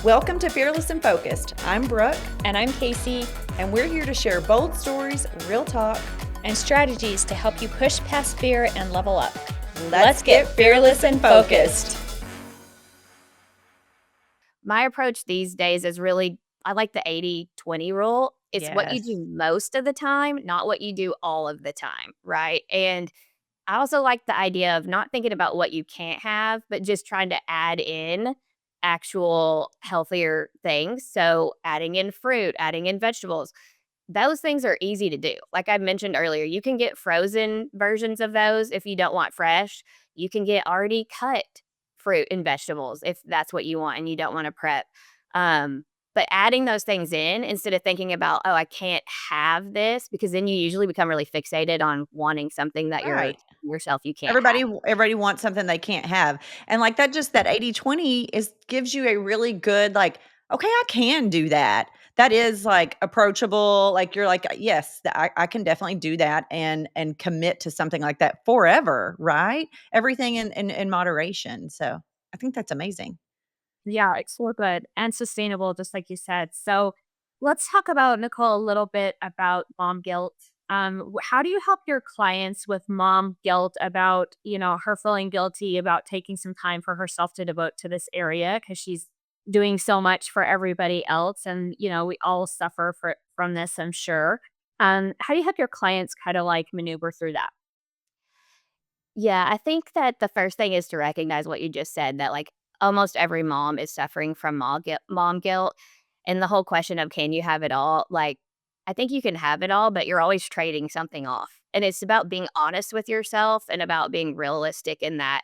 Welcome to Fearless and Focused. I'm Brooke. And I'm Casey. And we're here to share bold stories, real talk, and strategies to help you push past fear and level up. Let's get fearless and focused. My approach these days is really, I like the 80-20 rule. It's what you do most of the time, not what you do all of the time, right? And I also like the idea of not thinking about what you can't have, but just trying to add in actual healthier things. So adding in fruit, adding in vegetables, those things are easy to do. Like I mentioned earlier, you can get frozen versions of those if you don't want fresh. You can get already cut fruit and vegetables if that's what you want and you don't want to prep. But adding those things in instead of thinking about, oh, I can't have this, because then you usually become really fixated on wanting something that yourself you can't have. Everybody wants something they can't have. And like that 80-20 gives you a really good, like, okay, I can do that. That is like approachable. Like you're like, yes, I can definitely do that and commit to something like that forever, right? Everything in moderation. So I think that's amazing. Yeah, it's so good and sustainable, just like you said. So let's talk about, Nicole, a little bit about mom guilt. How do you help your clients with mom guilt about, her feeling guilty about taking some time for herself to devote to this area because she's doing so much for everybody else? And, we all suffer from this, I'm sure. How do you help your clients kind of like maneuver through that? Yeah, I think that the first thing is to recognize what you just said, that like almost every mom is suffering from mom guilt. And the whole question of can you have it all? Like, I think you can have it all, but you're always trading something off. And it's about being honest with yourself and about being realistic in that.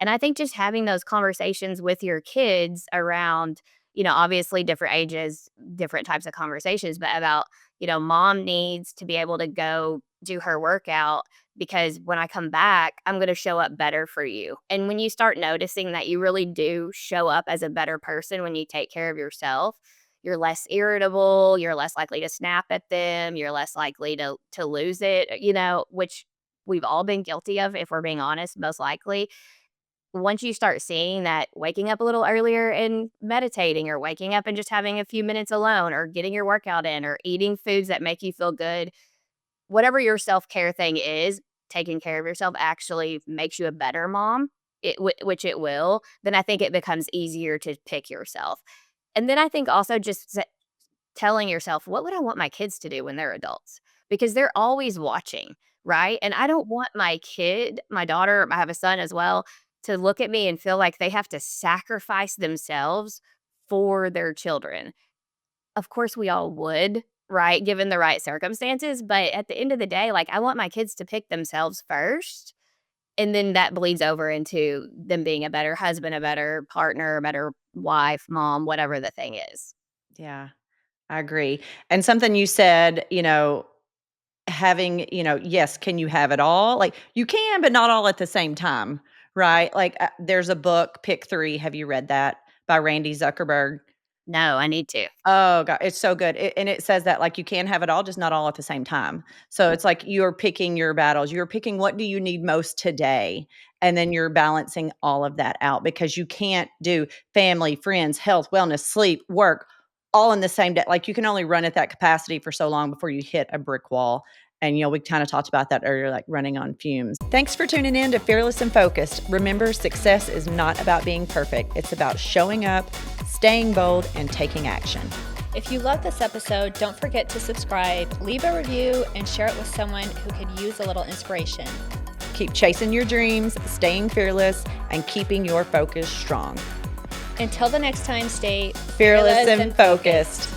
And I think just having those conversations with your kids around, obviously different ages, different types of conversations, but about, mom needs to be able to go do her workout because when I come back, I'm going to show up better for you. And when you start noticing that you really do show up as a better person when you take care of yourself, you're less irritable, you're less likely to snap at them, you're less likely to lose it, which we've all been guilty of if we're being honest, most likely. Once you start seeing that waking up a little earlier and meditating, or waking up and just having a few minutes alone, or getting your workout in, or eating foods that make you feel good, whatever your self-care thing is, taking care of yourself actually makes you a better mom, which it will, then I think it becomes easier to pick yourself. And then I think also just telling yourself, what would I want my kids to do when they're adults? Because they're always watching, right? And I don't want my daughter, I have a son as well, to look at me and feel like they have to sacrifice themselves for their children. Of course, we all would, right, given the right circumstances, but at the end of the day, like, I want my kids to pick themselves first, and then that bleeds over into them being a better husband, a better partner, a better wife, mom, whatever the thing is. Yeah, I agree. And something you said, having, yes, can you have it all? Like you can, but not all at the same time, right? Like there's a book, Pick Three. Have you read that by Randy Zuckerberg? No, I need to. Oh god, it's so good. And it says that like you can have it all, just not all at the same time. So it's like you're picking your battles. You're picking what do you need most today, and then you're balancing all of that out because you can't do family, friends, health, wellness, sleep, work all in the same day. Like you can only run at that capacity for so long before you hit a brick wall. And we kind of talked about that earlier, like running on fumes. Thanks for tuning in to Fearless and Focused. Remember, success is not about being perfect. It's about showing up, staying bold, and taking action. If you love this episode, don't forget to subscribe, leave a review, and share it with someone who could use a little inspiration. Keep chasing your dreams, staying fearless, and keeping your focus strong. Until the next time, stay fearless and focused.